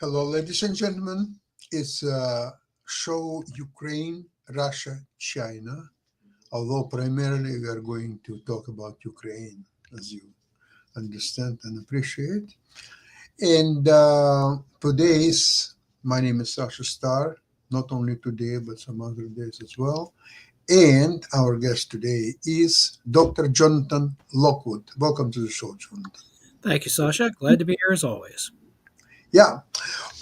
Hello, ladies and gentlemen. It's show Ukraine, Russia, China. Although primarily we are going to talk about Ukraine, as you understand and appreciate. And today's my name is Sasha Starr. Not only today, but some other days as well. And our guest today is Dr. Jonathan Lockwood. Welcome to the show, Jonathan. Thank you, Sasha. Glad to be here as always. Yeah.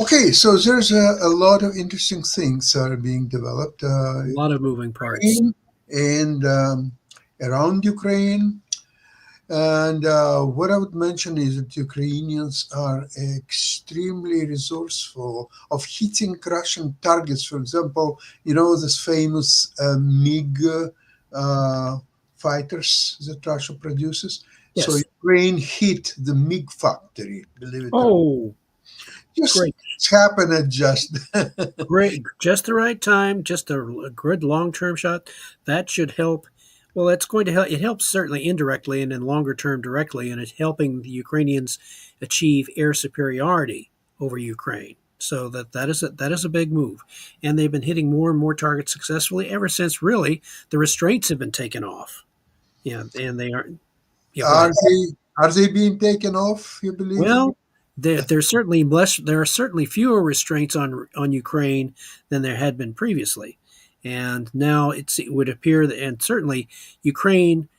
Okay. So there's a lot of interesting things that are being developed. A lot of moving parts. Ukraine and around Ukraine. And what I would mention is that Ukrainians are extremely resourceful of hitting Russian targets. For example, you know this famous MiG uh, fighters that Russia produces. So Yes. Ukraine hit the MiG factory, believe it or not. Oh, Just great. it's happened at just Great. Just the right time, just a good long term shot. That should help. Well, it's going to help. It helps certainly indirectly and in longer term directly, and it's helping the Ukrainians achieve air superiority over Ukraine. So that is a big move, and they've been hitting more and more targets successfully ever since really the restraints have been taken off. Yeah, and they are. Yeah, go are ahead. they being taken off, you believe? Well, there's certainly less. There are certainly fewer restraints on Ukraine than there had been previously, and now it would appear that, and certainly Ukraine,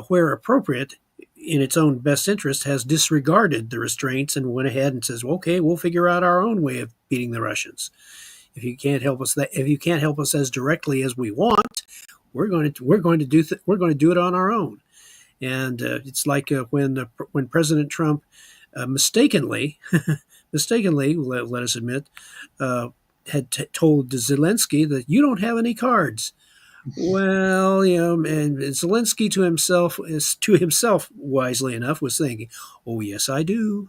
where appropriate, in its own best interest, has disregarded the restraints and went ahead and says, "Okay, we'll figure out our own way of beating the Russians. If you can't help us as directly as we want, we're going to do it on our own." And it's like when President Trump mistakenly, mistakenly, let us admit, uh, had told Zelensky that you don't have any cards. Well, and Zelensky to himself, wisely enough, was thinking, "Oh yes, I do.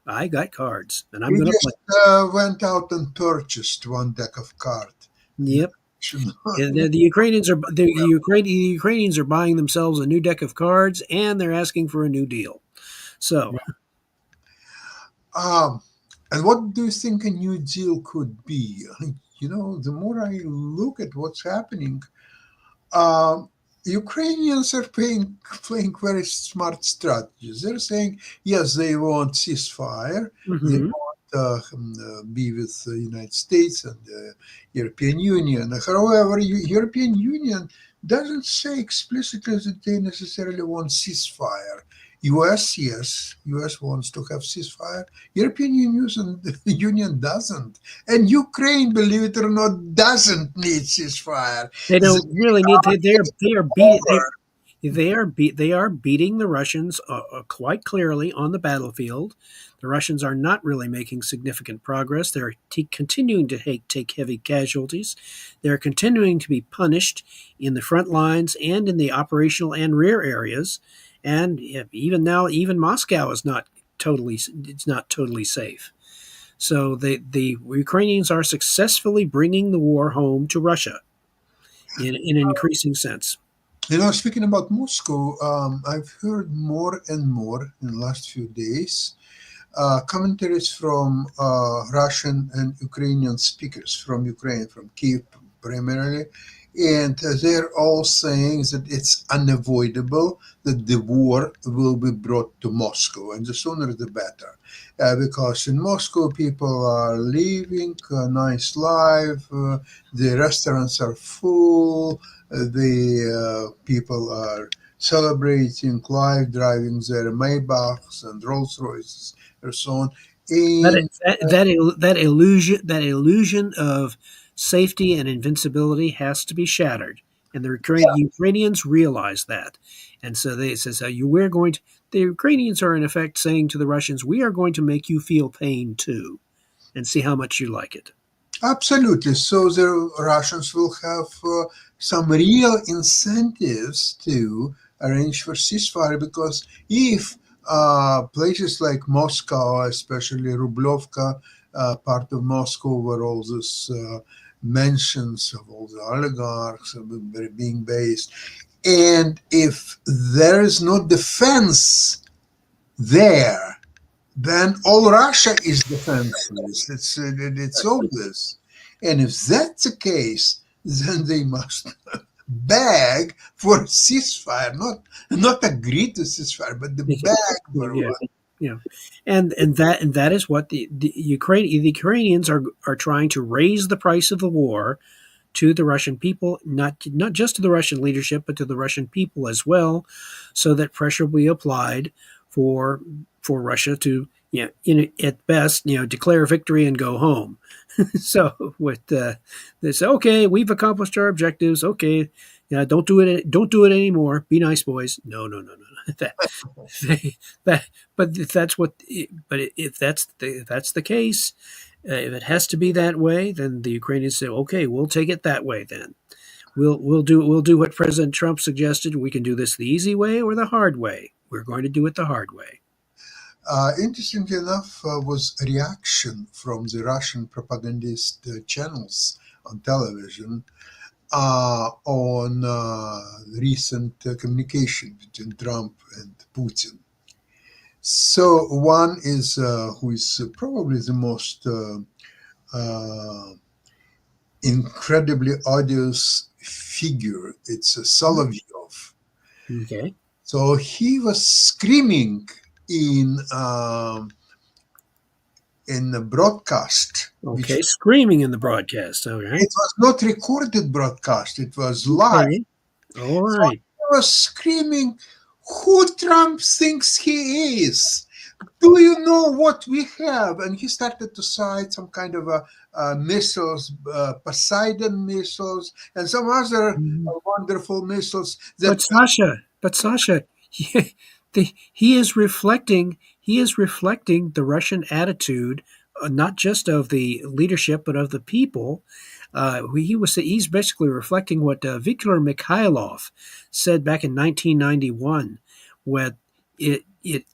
I got cards, and I'm He going to play." just went out and purchased one deck of cards. Yep. And the Ukrainians are buying themselves a new deck of cards, and they're asking for a new deal. So Um, and what do you think a New Deal could be? You know, the more I look at what's happening, um, Ukrainians are playing very smart strategies. They're saying, yes, they want ceasefire. They mhm. want be with the United States and the European Union. However, European Union doesn't say explicitly that they necessarily want ceasefire. US, yes, US wants to have ceasefire. European Union doesn't. And Ukraine, believe it or not, doesn't need ceasefire. They don't really need. They are beat. Over. They are beating the Russians quite clearly on the battlefield. The Russians are not really making significant progress. They're continuing to take heavy casualties. They're continuing to be punished in the front lines and in the operational and rear areas. And even now, even Moscow is not totally. It's not totally safe. So the Ukrainians are successfully bringing the war home to Russia in an increasing sense. You know, speaking about Moscow, I've heard more and more in the last few days commentaries from Russian and Ukrainian speakers from Ukraine, from Kiev primarily, and they're all saying that it's unavoidable that the war will be brought to Moscow, and the sooner the better. Because in Moscow, people are living a nice life, the restaurants are full, the people are celebrating life, driving their Maybachs and Rolls Royces or so on. That And that illusion of safety and invincibility has to be shattered, and the Ukrainians realize that, and so they says you we're going to. The Ukrainians are in effect saying to the Russians, "We are going to make you feel pain too, and see how much you like it." absolutely, so the Russians will have some real incentives to arrange for ceasefire because if places like Moscow, especially Rublovka, part of Moscow, where all these mansions of all the oligarchs are being based, and if there is no defense there, then all Russia is defenseless. It's obvious. And if that's the case, then they must beg for a ceasefire, not agree to ceasefire, but the beg for Yeah, one. yeah, and that is what the Ukrainians are trying to raise the price of the war to the Russian people, not just to the Russian leadership, but to the Russian people as well, so that pressure will be applied for Russia to, at best, declare victory and go home. So with they say, okay, we've accomplished our objectives. Okay, yeah, don't do it anymore. Be nice, boys. No, no, no, no, no. That, but if that's what, but if that's the case, if it has to be that way, then the Ukrainians say, okay, we'll take it that way. Then we'll do what President Trump suggested. We can do this the easy way or the hard way. We're going to do it the hard way. Interestingly enough, was a reaction from the Russian propagandist channels on television on recent communication between Trump and Putin. So one is who is probably the most incredibly odious figure. It's Solovyov. Okay. So he was screaming in the broadcast, which Okay. Screaming in the broadcast. All right. it was not recorded broadcast, it was live. Okay. All So right. he was screaming, "Who Trump thinks he is? Do you know what we have?" And he started to cite some kind of missiles, Poseidon missiles, and some other Mhm. wonderful missiles that But Sasha, he is reflecting. He is reflecting the Russian attitude, not just of the leadership but of the people. He's basically reflecting what Viktor Mikhailov said back in 1991, when it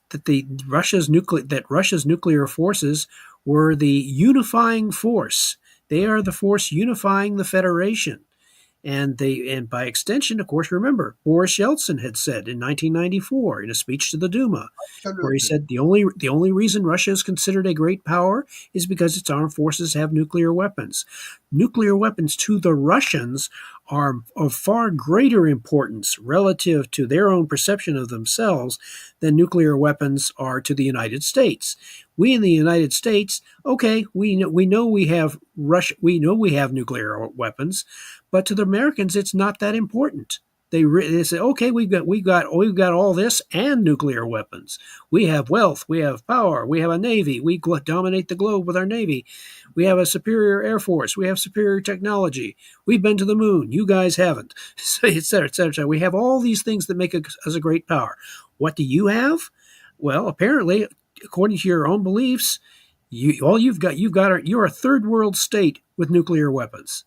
that the Russia's nuclear forces were the unifying force. They are the force unifying the Federation. And by extension, of course, remember, Boris Yeltsin had said in 1994 in a speech to the Duma, where he absolutely. said the only reason Russia is considered a great power is because its armed forces have nuclear weapons. Nuclear weapons to the Russians are of far greater importance relative to their own perception of themselves than nuclear weapons are to the United States. We in the United States, okay, we know we have nuclear weapons, but to the Americans, it's not that important. They say, okay, we've got all this and nuclear weapons. We have wealth, we have power, we have a navy. We dominate the globe with our navy. We have a superior air force. We have superior technology. We've been to the moon. You guys haven't, so, et cetera, et cetera, et cetera. We have all these things that make us a great power. What do you have? Well, apparently, according to your own beliefs, you're a third world state with nuclear weapons.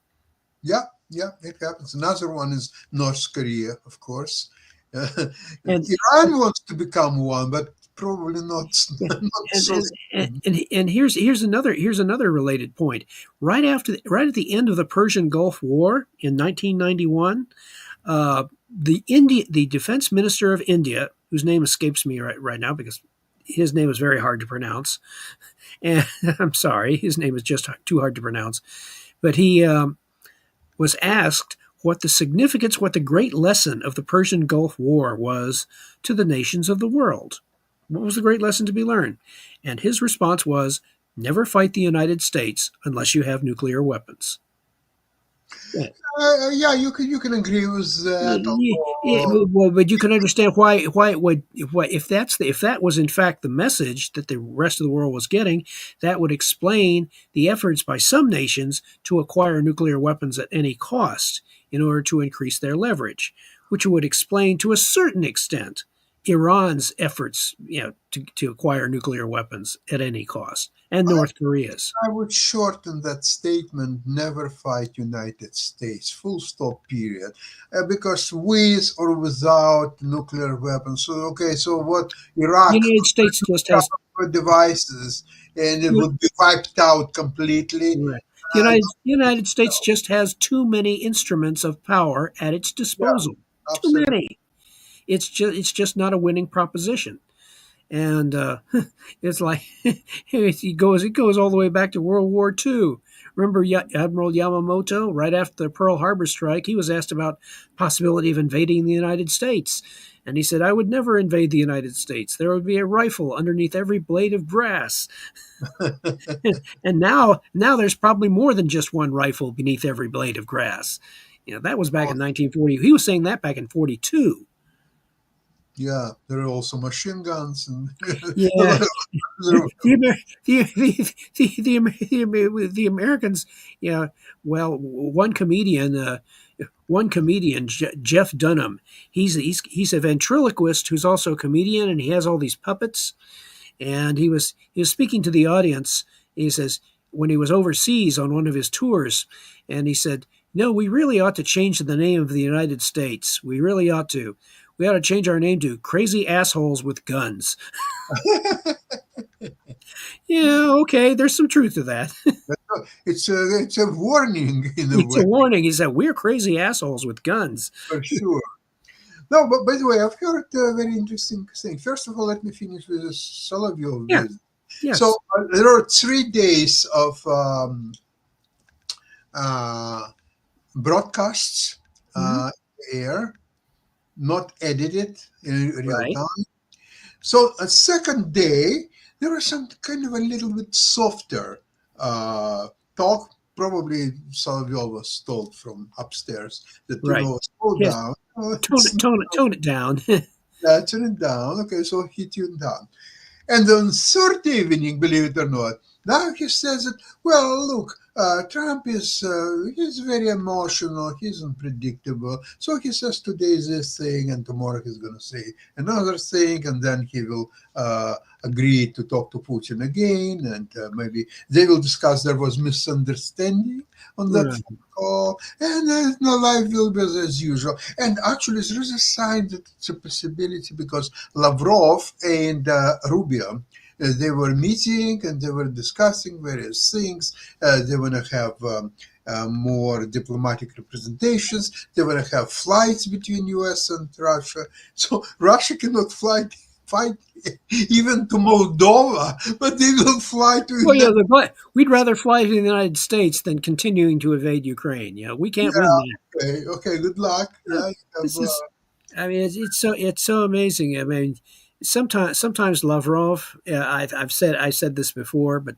Yeah, yeah, it happens. Another one is North Korea, of course. And Iran wants to become one, but probably not, yeah, not and so and and, soon. and here's another related point. Right at the end of the Persian Gulf War in 1991, the defense minister of India, whose name escapes me right now because his name is very hard to pronounce, and I'm sorry, his name is just too hard to pronounce. But he was asked what the great lesson of the Persian Gulf War was to the nations of the world. What was the great lesson to be learned? And his response was, never fight the United States unless you have nuclear weapons. Yeah. Yeah, you can agree with that. Yeah, Although, well, but you can understand why it would if that was in fact the message that the rest of the world was getting, that would explain the efforts by some nations to acquire nuclear weapons at any cost in order to increase their leverage, which would explain to a certain extent Iran's efforts, to acquire nuclear weapons at any cost, and I, North Korea's. I would shorten that statement: never fight United States. Full stop. Period. Because with or without nuclear weapons. So okay, so what The Iraq United States just has devices and it would be wiped out completely. Right. Uh, The United States just has too many instruments of power at its yeah, disposal. Too absolutely. many. It's just not a winning proposition. And it's like it goes all the way back to World War II. Remember Admiral Yamamoto, right after the Pearl Harbor strike, he was asked about possibility of invading the United States. And he said, I would never invade the United States. There would be a rifle underneath every blade of grass. And now there's probably more than just one rifle beneath every blade of grass. That was back in 1940. He was saying that back in 42. Yeah, there are also machine guns and a Yeah, lot of other. the, the Americans, yeah. Well, one comedian, Jeff Dunham. He's a ventriloquist who's also a comedian, and he has all these puppets. And he was speaking to the audience. He says when he was overseas on one of his tours, and he said, "No, we really ought to change the name of the United States. We really ought to. We ought to change our name to Crazy Assholes with Guns." Yeah, okay, there's some truth to that. It's a warning in a It's way, a warning. He said, "We're crazy assholes with guns." for sure. No, but by the way, I've heard a very interesting thing. First of all, let me finish with the Solovyov Yeah, visit. So yes. there are 3 days of uh, broadcasts Mhm. air, not edited in real Right, time. So a second day, there was some kind of a little bit softer talk. Probably Solovyov was told from upstairs that, right. slow Yes, down. Oh, tone it, tone it, tone it down. turn it down. Okay, so he tuned down. And on third evening, believe it or not, now he says that, well, look, Trump he's very emotional, he's unpredictable. So he says today this thing, and tomorrow he's going to say another thing, and then he will agree to talk to Putin again, and maybe they will discuss there was misunderstanding on that Right. phone call, and no, life will be as usual. And actually, there is a sign that it's a possibility because Lavrov and Rubio, they were meeting and they were discussing various things. They want to have more diplomatic representations. They want to have flights between U.S. and Russia. So Russia cannot fight even to Moldova, but they will fly Well, to. yeah, we'd rather fly to the United States than continuing to invade Ukraine. We can't win Yeah, that. okay, okay. Good luck. Yeah, you have, This is, I mean, it's so amazing. I mean, sometimes Lavrov. I said this before, but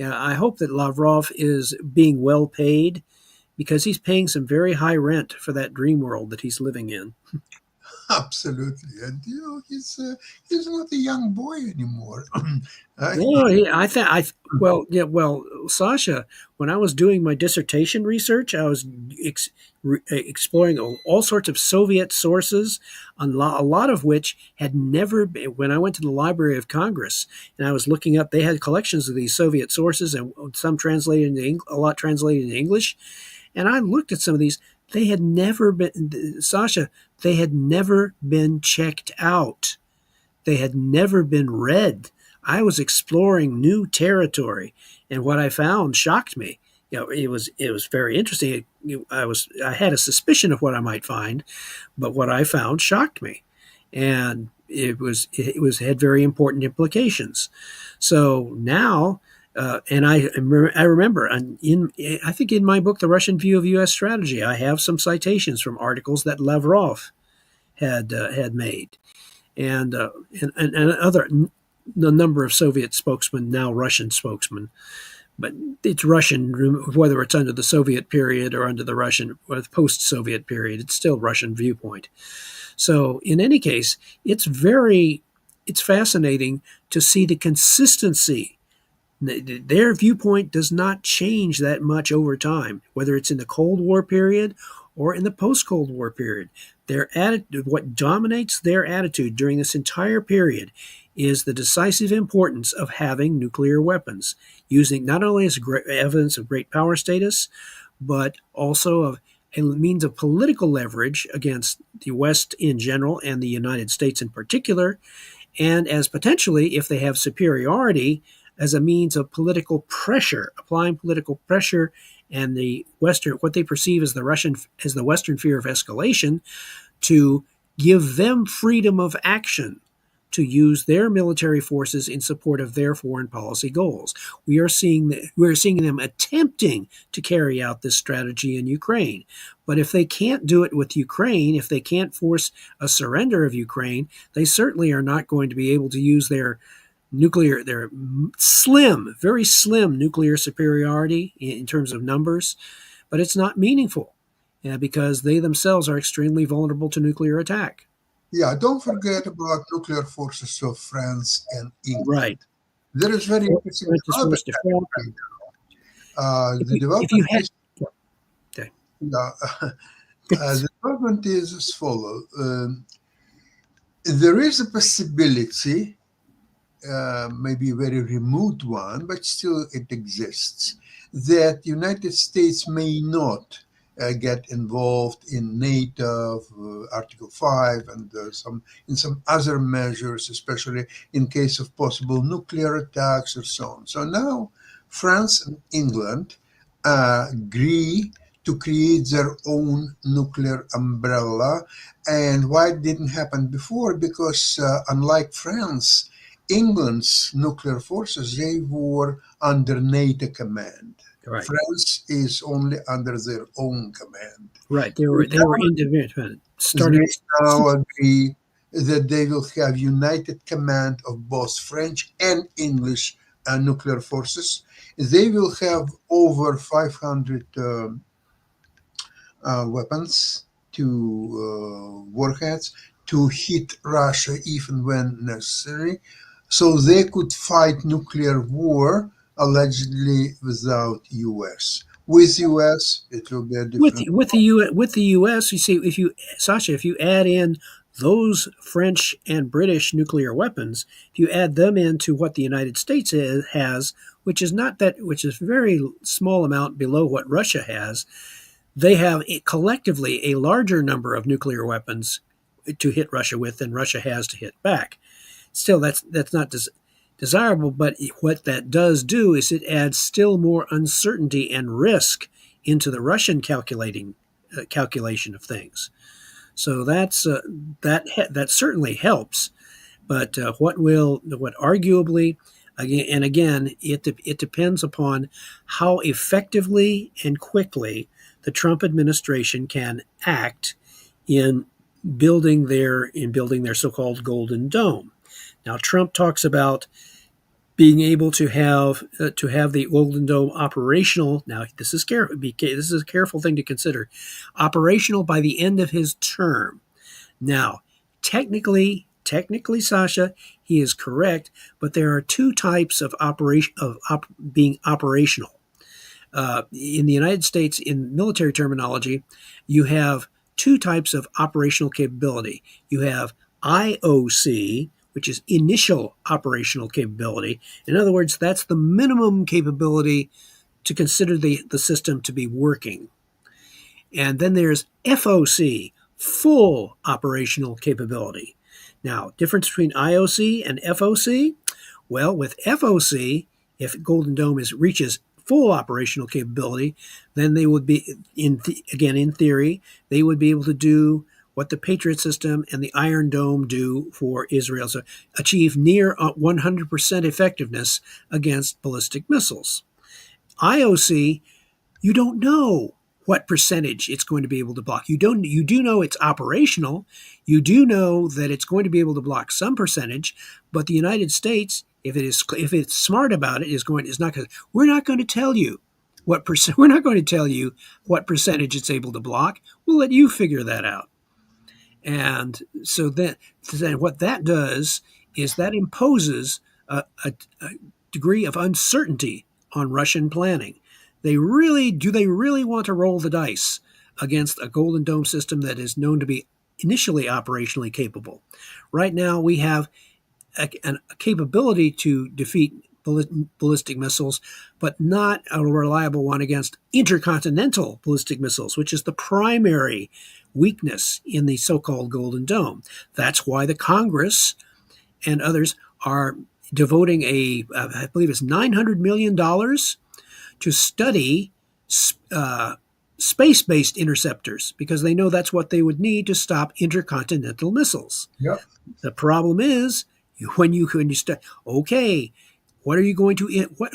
I hope that Lavrov is being well paid because he's paying some very high rent for that dream world that he's living in. absolutely. And he's not a young boy anymore. Uh, No, I think well, yeah, well, Sasha, when I was doing my dissertation research, I was exploring all sorts of Soviet sources, a lot of which had never been. When I went to the Library of Congress and I was looking up, they had collections of these Soviet sources, and some translated into a lot translated into English. And I looked at some of these. They had never been, Sasha. They had never been checked out. They had never been read. I was exploring new territory, and what I found shocked me. It was very interesting. I had a suspicion of what I might find, but what I found shocked me, and it had very important implications. So now, and I remember, I think in my book, The Russian View of U.S. Strategy, I have some citations from articles that Lavrov had made and other the number of Soviet spokesmen, now Russian spokesmen, but it's Russian, whether it's under the Soviet period or under the Russian or the post-Soviet period, it's still Russian viewpoint. So in any case, it's fascinating to see the consistency. Their viewpoint does not change that much over time, whether it's in the Cold War period or in the post-Cold War period. What dominates their attitude during this entire period is the decisive importance of having nuclear weapons, using not only as evidence of great power status, but also of a means of political leverage against the West in general and the United States in particular, and as potentially, if they have superiority, as a means of political pressure, applying political pressure and what they perceive as the Western fear of escalation, to give them freedom of action to use their military forces in support of their foreign policy goals. We are seeing them attempting to carry out this strategy in Ukraine. But if they can't do it with Ukraine, if they can't force a surrender of Ukraine, they certainly are not going to be able to use their slim, very slim nuclear superiority in terms of numbers, but it's not meaningful because they themselves are extremely vulnerable to nuclear attack. Yeah, don't forget about nuclear forces of France and England. Right. There is very interesting development. The development is okay. The development is as follows. There is a possibility, maybe a very remote one, but still it exists, that United States may not get involved in NATO, Article 5, and some other measures, especially in case of possible nuclear attacks or so on. So now France and England agree to create their own nuclear umbrella. And why it didn't happen before? Because unlike France, England's nuclear forces, they were under NATO command. Right. France is only under their own command. Right. They were independent. They now agree that they will have united command of both French and English nuclear forces. They will have over 500 weapons warheads to hit Russia even when necessary. So they could fight nuclear war allegedly without U.S. With U.S., it will be a different. With the U.S., you see, if you add in those French and British nuclear weapons, if you add them into what the United States has, which is a very small amount below what Russia has, they have collectively a larger number of nuclear weapons to hit Russia with than Russia has to hit back. Still, that's not desirable, but what that does do is it adds still more uncertainty and risk into the Russian calculation of things. So that certainly helps, but what arguably again it depends upon how effectively and quickly the Trump administration can act in building their so-called Golden Dome. Now, Trump talks about being able to have the Golden Dome operational. Now, this is a careful thing to consider. Operational by the end of his term. Now, technically, Sasha, he is correct, but there are two types of being operational. In the United States, in military terminology, you have two types of operational capability. You have IOC, which is initial operational capability. In other words, that's the minimum capability to consider the system to be working. And then there's FOC, full operational capability. Now, difference between IOC and FOC? Well, with FOC, if Golden Dome reaches full operational capability, then they would be, in theory, they would be able to do what the Patriot system and the Iron Dome do for Israel, so achieve near 100% effectiveness against ballistic missiles. IOC, you don't know what percentage it's going to be able to block. You do know it's operational. You do know that it's going to be able to block some percentage, but the United States, if it's smart about it, we're not going to tell you what percentage it's able to block. We'll let you figure that out. And so then what that does is that imposes a degree of uncertainty on Russian planning. Do they really want to roll the dice against a Golden Dome system that is known to be initially operationally capable? Right now, we have a capability to defeat ballistic missiles, but not a reliable one against intercontinental ballistic missiles, which is the primary weakness in the so-called Golden Dome. That's why the Congress and others are devoting I believe it's $900 million to study space-based interceptors, because they know that's what they would need to stop intercontinental missiles. Yep. The problem is When you start, okay, what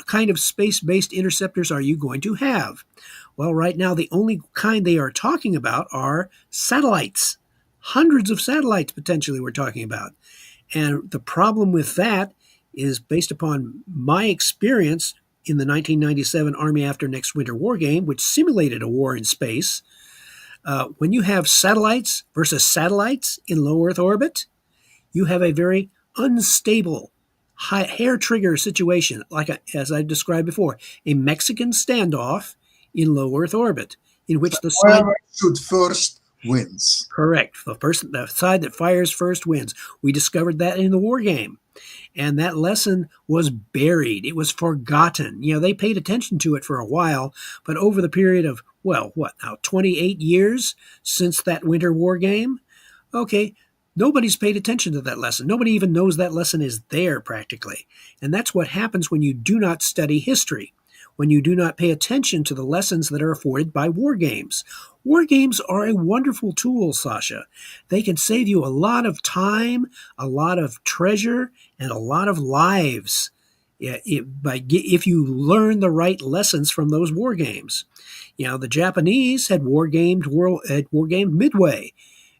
kind of space-based interceptors are you going to have? Well, right now the only kind they are talking about are satellites. Hundreds of satellites potentially we're talking about. And the problem with that is based upon my experience in the 1997 Army After Next Winter War game, which simulated a war in space. When you have satellites versus satellites in low Earth orbit, you have a very unstable hair trigger situation, as I described before, a Mexican standoff in low Earth orbit, in which the side Whoever shoots first wins. correct the side that fires first wins. We discovered that in the war game, and that lesson was buried. It was forgotten. They paid attention to it for a while, but over the period of 28 years since that Winter War game, okay, nobody's paid attention to that lesson. Nobody even knows that lesson is there practically. And that's what happens when you do not study history, when you do not pay attention to the lessons that are afforded by war games. War games are a wonderful tool, Sasha. They can save you a lot of time, a lot of treasure, and a lot of lives if you learn the right lessons from those war games. The Japanese had war gamed Midway.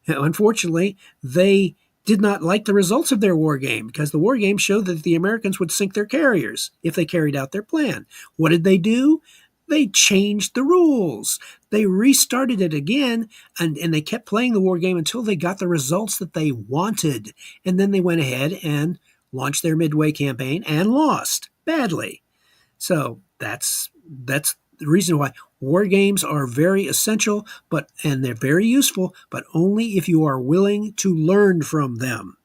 Unfortunately, they did not like the results of their war game because the war game showed that the Americans would sink their carriers if they carried out their plan. What did they do? They changed the rules. They restarted it again, and they kept playing the war game until they got the results that they wanted. And then they went ahead and launched their Midway campaign and lost badly. So that's the reason why war games are very essential, and they're very useful, but only if you are willing to learn from them.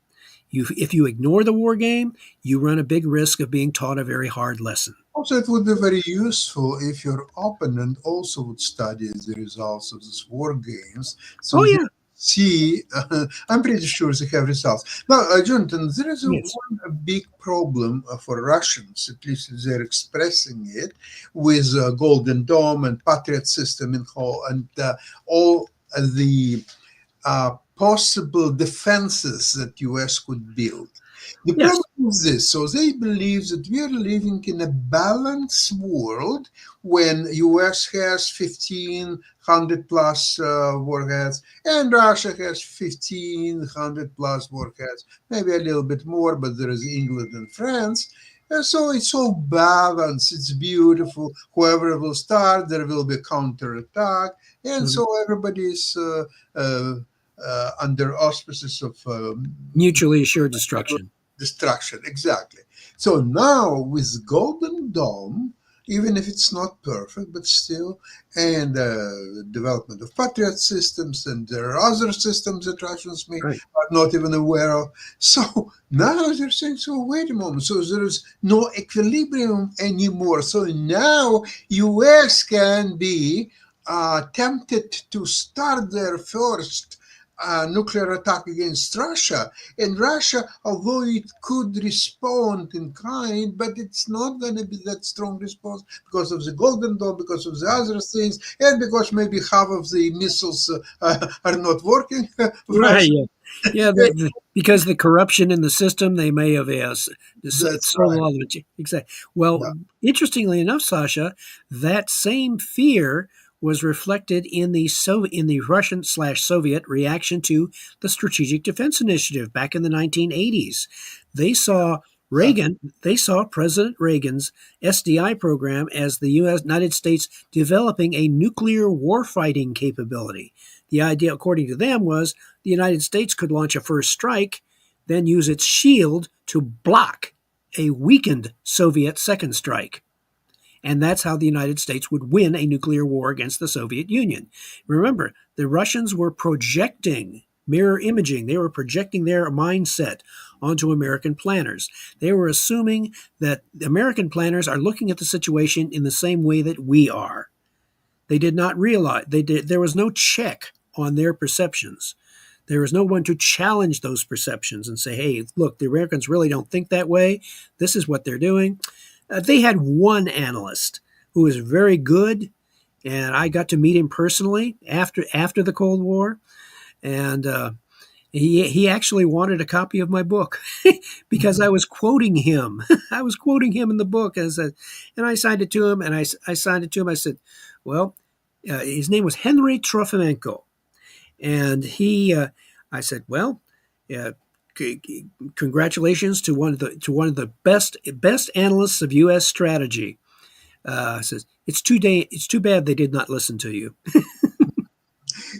If you ignore the war game, you run a big risk of being taught a very hard lesson. Also, it would be very useful if your opponent also would study the results of these war games. So see, I'm pretty sure they have results. Now, Jonathan, there is one big problem for Russians, at least they're expressing it, with Golden Dome and Patriot system and all the possible defenses that U.S. could build. The problem is this. So they believe that we are living in a balanced world when U.S. has 1,500 plus warheads and Russia has 1,500 plus warheads, maybe a little bit more, but there is England and France. And so it's all balanced. It's beautiful. Whoever will start, there will be counterattack. And so everybody is under auspices of mutually assured destruction. Exactly. So now with Golden Dome, even if it's not perfect, but still, and development of Patriot systems, and there are other systems that Russians are not even aware of. So now they're saying, so wait a moment, so there is no equilibrium anymore. So now US can be tempted to start their first nuclear attack against Russia. And Russia, although it could respond in kind, but it's not going to be that strong response because of the Golden Dome, because of the other things, and because maybe half of the missiles are not working. Because the corruption in the system, they may have sold all of it. Exactly. Well, interestingly enough, Sasha, that same fear was reflected in the Russian/Soviet reaction to the Strategic Defense Initiative back in the 1980s. They saw President Reagan's SDI program as the United States developing a nuclear warfighting capability. The idea, according to them, was the United States could launch a first strike, then use its shield to block a weakened Soviet second strike. And that's how the United States would win a nuclear war against the Soviet Union. Remember, the Russians were projecting mirror imaging. They were projecting their mindset onto American planners. They were assuming that the American planners are looking at the situation in the same way that we are. They did not realize there was no check on their perceptions. There was no one to challenge those perceptions and say, hey, look, the Americans really don't think that way. This is what they're doing. They had one analyst who was very good, and I got to meet him personally after the Cold War, and He actually wanted a copy of my book because I was quoting him. I was quoting him in the book and I signed it to him. And I signed it to him. I said, "Well, his name was Henry Trofimenko, and I said, well, uh, congratulations to one of the best analysts of U.S. strategy." Says it's too bad they did not listen to you.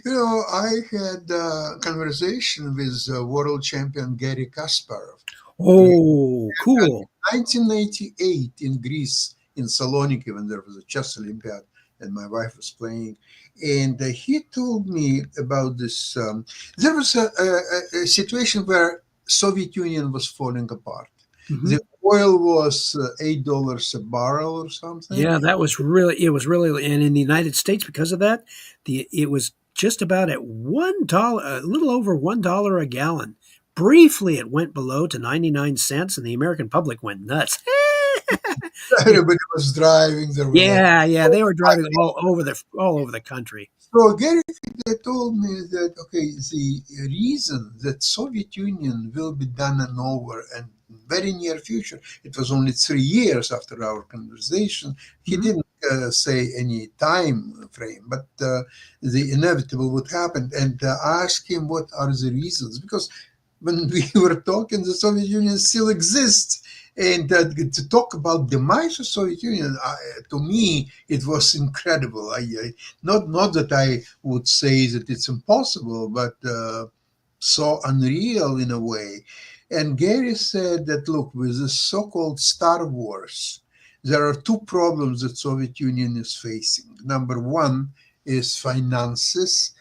I had a conversation with world champion Gary Kasparov Oh, cool. 1998 in Greece, in Saloniki, when there was a chess Olympiad and my wife was playing. And he told me about this. There was a situation where Soviet Union was falling apart. Hmm. The oil was $8 a barrel or something. Yeah, it was really, and in the United States, because of that, it was just about at $1, a little over $1 a gallon. Briefly, it went below to 99 cents, and the American public went nuts. Everybody was driving. There was a Yeah, they were driving all over the country. So Gary told me that okay, the reason that Soviet Union will be done and over and very near future. It was only 3 years after our conversation. He Mhm. didn't say any time frame, but the inevitable would happen. And I asked him what are the reasons because when we were talking, the Soviet Union still exists. And to talk about demise of Soviet Union, to me, it was incredible. Not that I would say that it's impossible, but so unreal in a way. And Gary said that look, with the so-called Star Wars, there are two problems that Soviet Union is facing. Number one is finances.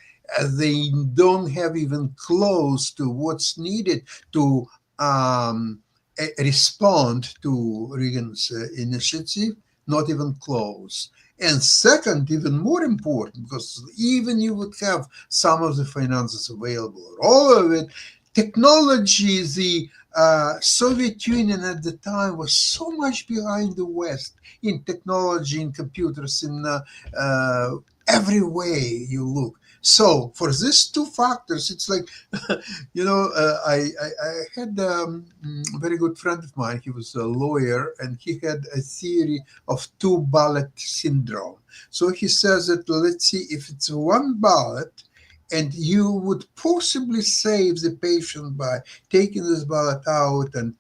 They don't have even close to what's needed to um, respond to Reagan's initiative, not even close. And second, even more important, because even you would have some of the finances available, or all of it, technology, the Soviet Union at the time was so much behind the West in technology, in computers, in every way you look. So for these two factors, it's like, I had a very good friend of mine. He was a lawyer, and he had a theory of two ballot syndrome. So he says that let's see if it's one ballot, and you would possibly save the patient by taking this ballot out and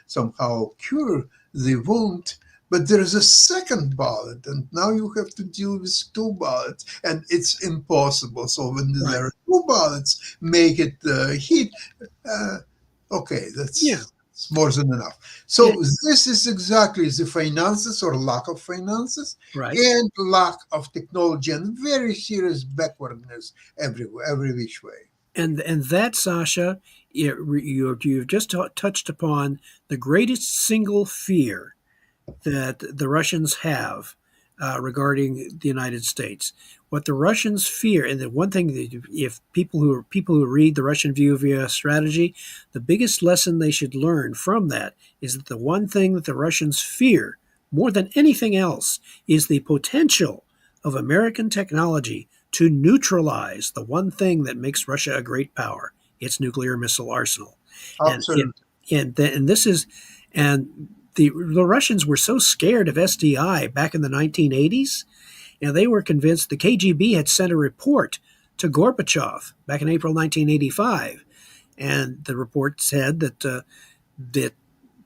somehow cure the wound. But there is a second ballot, and now you have to deal with two ballots, and it's impossible. So when Right. there are two ballots, make it heat. Uh, okay, Yeah. that's more than enough. Yeah. So this is exactly the finances or lack of finances Right. and lack of technology and very serious backwardness everywhere, every which way. And that, Sasha, you've just touched upon the greatest single fear that the Russians have regarding the United States. What the Russians fear, and the one thing that if people who read the Russian view of US strategy, the biggest lesson they should learn from that is that the one thing that the Russians fear more than anything else is the potential of American technology to neutralize the one thing that makes Russia a great power, its nuclear missile arsenal. And it, Absolutely. and this is and the Russians were so scared of SDI back in the 1980s, and they were convinced the KGB had sent a report to Gorbachev back in April 1985, and the report said that the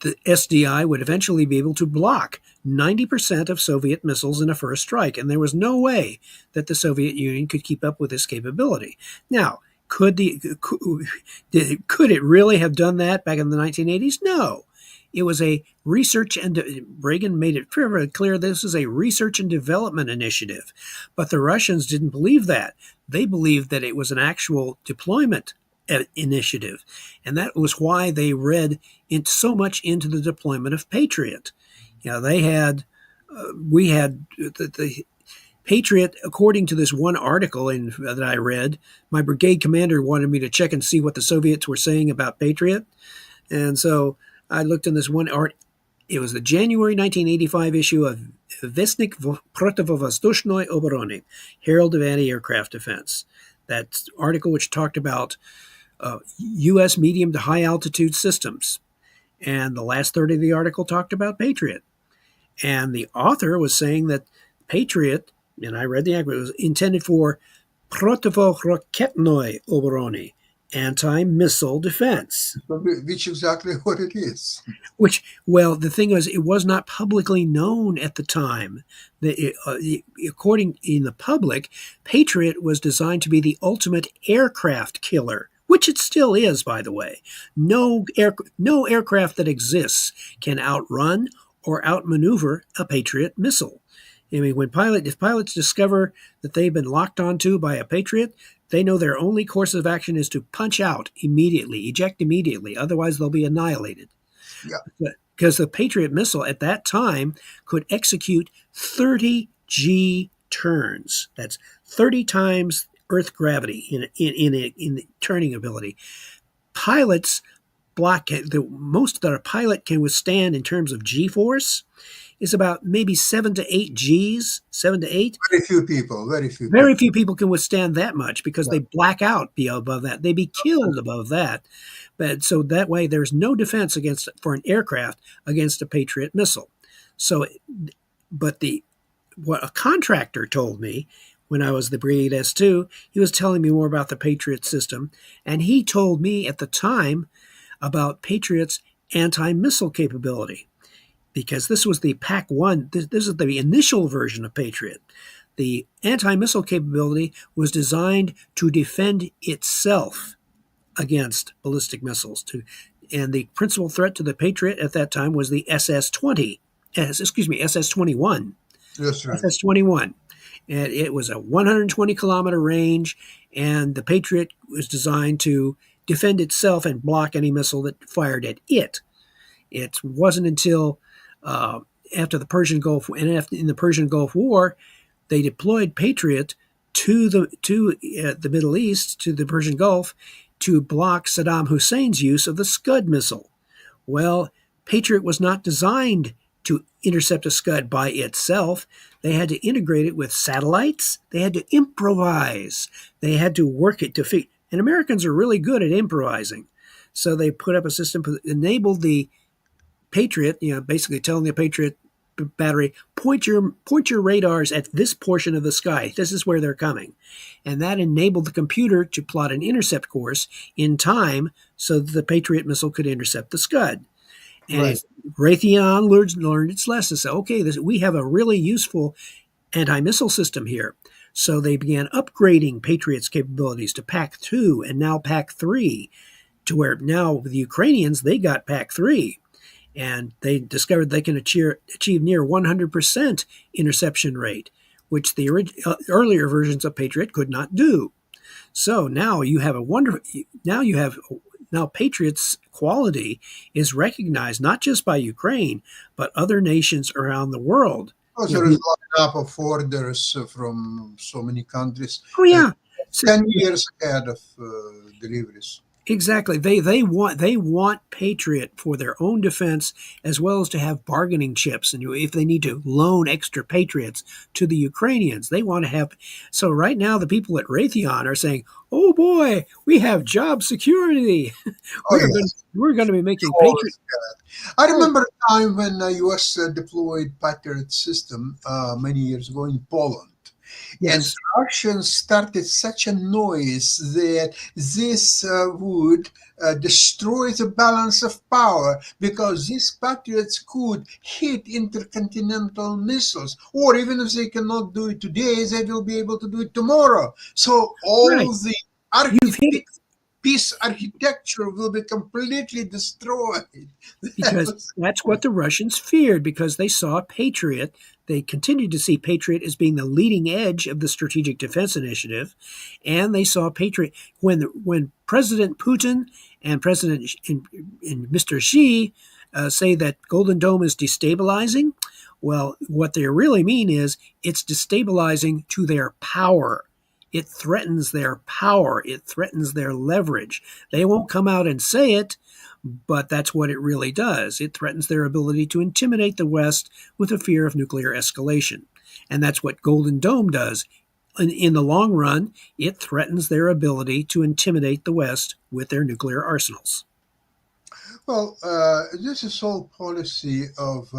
SDI would eventually be able to block 90% of Soviet missiles in a first strike, and there was no way that the Soviet Union could keep up with this capability. Now, could it really have done that back in the 1980s? No. It was a research and Reagan made it very clear this is a research and development initiative. But the Russians didn't believe that. They believed that it was an actual deployment initiative. And that was why they read so much into the deployment of Patriot. They had, we had the Patriot, according to this one article that I read, my brigade commander wanted me to check and see what the Soviets were saying about Patriot. And so I looked in this one art. It was the January 1985 issue of Vestnik Protivovozdushnoi Oborony, Herald of Anti-Aircraft Defense. That article which talked about U.S. medium to high altitude systems. And the last third of the article talked about Patriot. And the author was saying that Patriot, and I read the acronym, was intended for Protivoroketnoi obrony, anti-missile defense. Which exactly what it is. Which, well, the thing is, it was not publicly known at the time. According in the public, Patriot was designed to be the ultimate aircraft killer, which it still is, by the way. No aircraft that exists can outrun or outmaneuver a Patriot missile. I mean, if pilots discover that they've been locked onto by a Patriot, they know their only course of action is to punch out immediately, eject immediately. Otherwise, they'll be annihilated. Yeah. Because the Patriot missile at that time could execute 30 G turns. That's 30 times Earth gravity in the turning ability. Pilots the most that a pilot can withstand in terms of G force is about maybe 7 to 8 Gs, 7 to 8. Very few people. Very few people can withstand that much because they black out above that. They be killed above that. But so that way, there's no defense for an aircraft against a Patriot missile. So, but what a contractor told me when I was the Brigade S2, he was telling me more about the Patriot system, and he told me at the time about Patriot's anti-missile capability, because this was the PAC-1. This is the initial version of Patriot. The anti-missile capability was designed to defend itself against ballistic missiles. And the principal threat to the Patriot at that time was the SS-21. That's right. SS-21. And it was a 120-kilometer range, and the Patriot was designed to defend itself and block any missile that fired at it. It wasn't until after the Persian Gulf in the Persian Gulf War, they deployed Patriot to the Middle East, to the Persian Gulf, to block Saddam Hussein's use of the Scud missile. Well, Patriot was not designed to intercept a Scud by itself. They had to integrate it with satellites. They had to improvise. They had to work it to and Americans are really good at improvising. So they put up a system that enabled the Patriot, basically telling the Patriot battery, point your radars at this portion of the sky. This is where they're coming. And that enabled the computer to plot an intercept course in time so that the Patriot missile could intercept the Scud. And Raytheon learned its lesson. So, okay, we have a really useful anti-missile system here. So they began upgrading Patriot's capabilities to PAC-2 and now PAC-3, to where now the Ukrainians, they got PAC-3. And they discovered they can achieve near 100% interception rate, which the earlier versions of Patriot could not do. So now you have now Patriot's quality is recognized not just by Ukraine, but other nations around the world. There is a lineup of orders from so many countries. Oh yeah, 10 years ahead of deliveries. Exactly. They want Patriot for their own defense, as well as to have bargaining chips. And if they need to loan extra Patriots to the Ukrainians, they want to have. So right now, the people at Raytheon are saying, "Oh boy, we have job security. We're going to be making Patriot." I remember a time when the U.S. deployed Patriot system many years ago in Poland. Yes. And Russians started such a noise that this would destroy the balance of power, because these Patriots could hit intercontinental missiles, or even if they cannot do it today, they will be able to do it tomorrow. So all the peace architecture will be completely destroyed. Because that's what the Russians feared, because they saw Patriot. They continued to see Patriot as being the leading edge of the Strategic Defense Initiative, and they saw Patriot when President Putin and President and Mr. Xi say that Golden Dome is destabilizing. Well, what they really mean is it's destabilizing to their power. It threatens their power. It threatens their leverage. They won't come out and say it, but that's what it really does. It threatens their ability to intimidate the West with a fear of nuclear escalation. And that's what Golden Dome does. in the long run, it threatens their ability to intimidate the West with their nuclear arsenals. Well, this is all policy of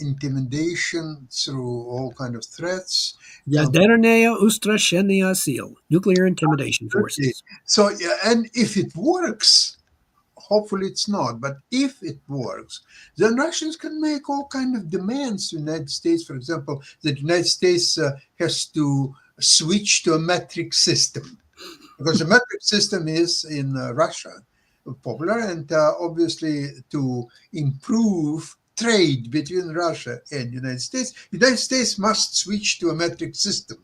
intimidation through all kind of threats. Ядерная устрашение сил, nuclear intimidation Absolutely. forces. So, yeah, and if it works, hopefully it's not, but if it works, then Russians can make all kind of demands to the United States. For example, the United States has to switch to a metric system because the metric system is in Russia popular, and obviously to improve trade between Russia and United States must switch to a metric system.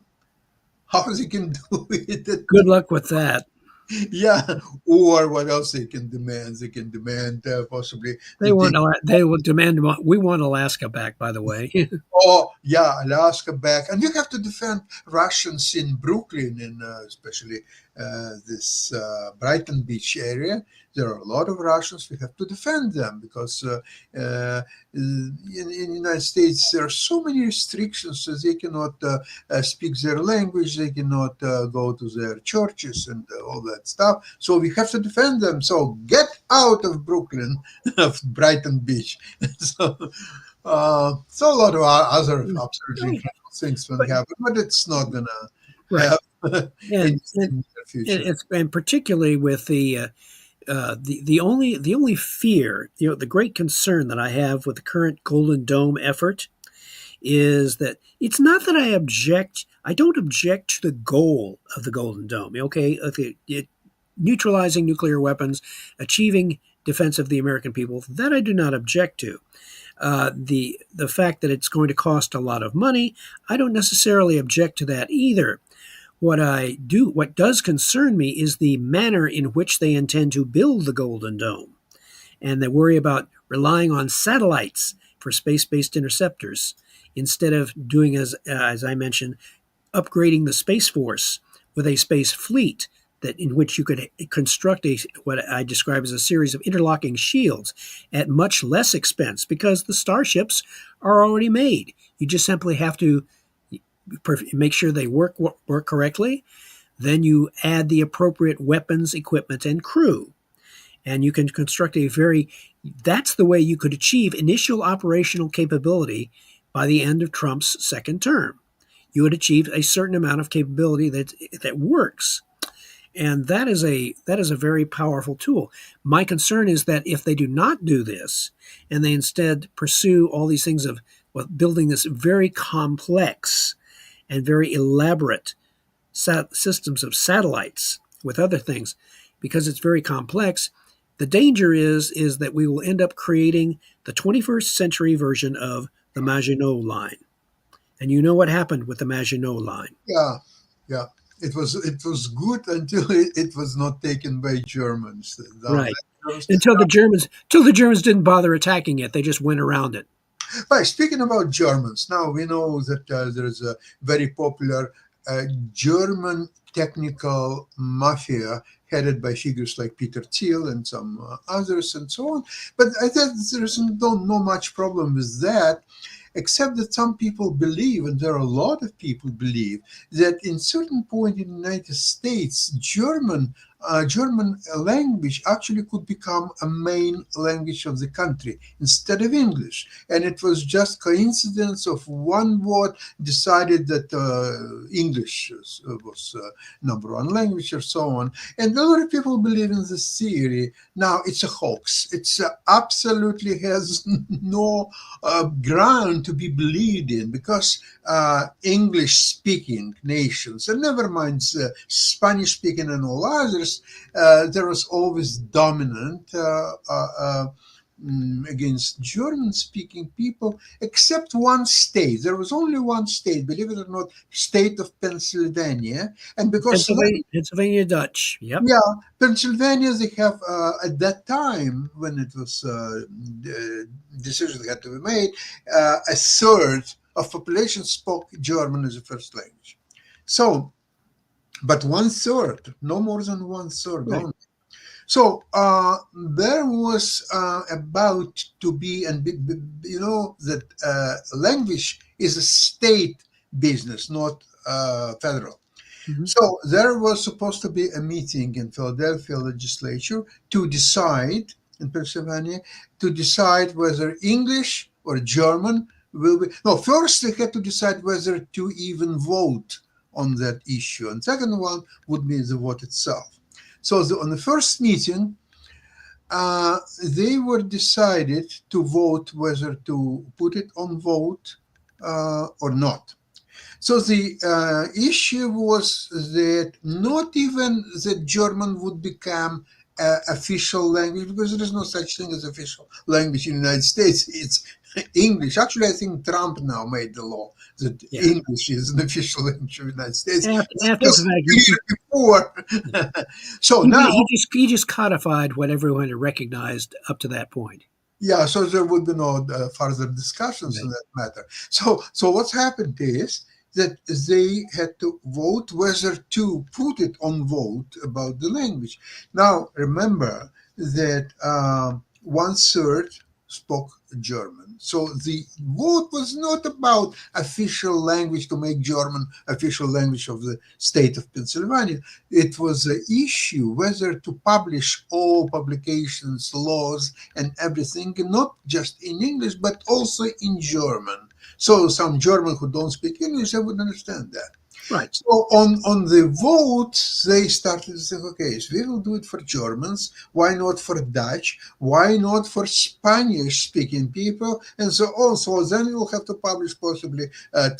How they can do it? Good luck with that. Yeah, or what else they can demand? They can demand possibly They that they. want. They will demand. We want Alaska back. By the way. Oh, yeah, Alaska back. And you have to defend Russians in Brooklyn, in especially this Brighton Beach area. There are a lot of Russians. We have to defend them because in the United States there are so many restrictions. So they cannot speak their language. They cannot go to their churches and all that stuff. So we have to defend them. So get out of Brooklyn, of Brighton Beach. So so a lot of other absolutely Right. incredible things will happen, but it's not gonna Right. happen And, in the future. and particularly with the only fear, the great concern that I have with the current Golden Dome effort is that it's not that I don't object to the goal of the Golden Dome. Okay, neutralizing nuclear weapons, achieving defense of the American people, that I do not object to. The fact that it's going to cost a lot of money, I don't necessarily object to that either. What does concern me is the manner in which they intend to build the Golden Dome. And they worry about relying on satellites for space-based interceptors instead of doing, as I mentioned, upgrading the Space Force with a space fleet in which you could construct what I describe as a series of interlocking shields at much less expense because the starships are already made. You just simply have to make sure they work correctly. Then you add the appropriate weapons, equipment, and crew. And you can construct that's the way you could achieve initial operational capability by the end of Trump's second term. You would achieve a certain amount of capability that works. And that is a very powerful tool. My concern is that if they do not do this and they instead pursue all these things of building this very complex and very elaborate systems of satellites with other things, because it's very complex, the danger is that we will end up creating the 21st century version of the Maginot Line. And you know what happened with the Maginot Line. Yeah, yeah. It was good until it was not taken by Germans. Right. Until the Germans didn't bother attacking it, they just went around it. Right. Speaking about Germans, now we know that there is a very popular German technical mafia headed by figures like Peter Thiel and some others and so on. But I think there's no much problem with that, except that some people believe, and there are a lot of people believe, that in certain point in the United States, German language actually could become a main language of the country instead of English. And it was just coincidence of one word decided that English was number one language or so on. And a lot of people believe in this theory. Now, it's a hoax. It's absolutely has no ground to be believed in because English-speaking nations, and never mind Spanish-speaking and all others, there was always dominant against German-speaking people, except one state. There was only one state, believe it or not, state of Pennsylvania, and because Pennsylvania Dutch, yep. Yeah, Pennsylvania, they have at that time when it was decisions had to be made, a third of population spoke German as a first language. So, but 1/3, no more than 1/3 Right. only. So there was about to be, and you know that language is a state business, not federal. Mhm. So there was supposed to be a meeting in Philadelphia legislature to decide in Pennsylvania to decide whether English or German will be. No, first they had to decide whether to even vote on that issue, and second one would be the vote itself. So on the first meeting, they were decided to vote whether to put it on vote or not. So the issue was that not even the German would become official language, because there is no such thing as official language in the United States. It's English. Actually, I think Trump now made the law that Yeah. English is an official language of the United States. After Just the fact, a year before. So now, he just codified what everyone had recognized up to that point. yeah, so there would be no further discussions on Right. that matter. So what's happened is that they had to vote whether to put it on vote about the language. Now, remember that one third spoke German. So the vote was not about official language to make German official language of the state of Pennsylvania. It was an issue whether to publish all publications, laws, and everything, not just in English, but also in German. So some German who don't speak English, they would understand that. Right. So on the vote, they started to say, okay, so we will do it for Germans. Why not for Dutch? Why not for Spanish-speaking people? And so on. So then you'll have to publish possibly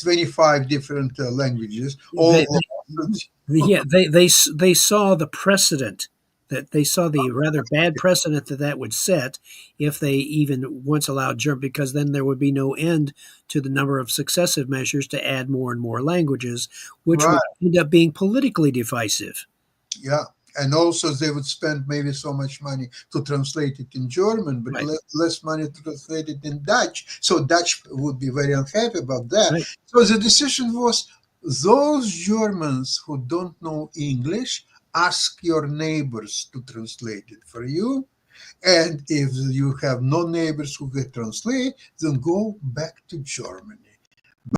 25 different languages. All They saw the precedent that they saw the rather bad precedent that would set if they even once allowed German, because then there would be no end to the number of successive measures to add more and more languages, which right. would end up being politically divisive. Yeah. And also they would spend maybe so much money to translate it in German, but Right. less money to translate it in Dutch. So Dutch would be very unhappy about that. Right. So the decision was those Germans who don't know English, ask your neighbors to translate it for you. And if you have no neighbors who can translate, then go back to Germany.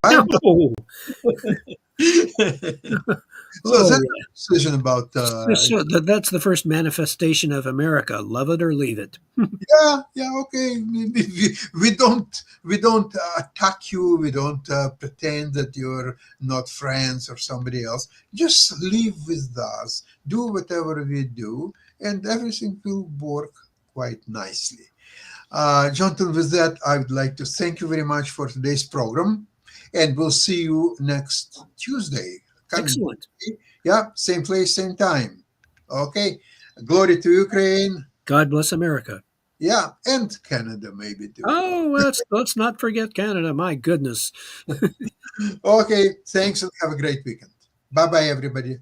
Bye bye. Oh, So oh that's yeah. a decision about So that's the first manifestation of America. Love it or leave it. yeah, okay. We don't attack you. We don't pretend that you're not friends or somebody else. Just live with us. Do whatever we do, and everything will work quite nicely. Jonathan, with that, I would like to thank you very much for today's program, and we'll see you next Tuesday. Coming, Excellent. yeah, same place, same time. Okay. Glory to Ukraine. God bless America. Yeah, and Canada maybe too. Oh, let's not forget Canada. My goodness. Okay, thanks and have a great weekend. Bye bye, everybody.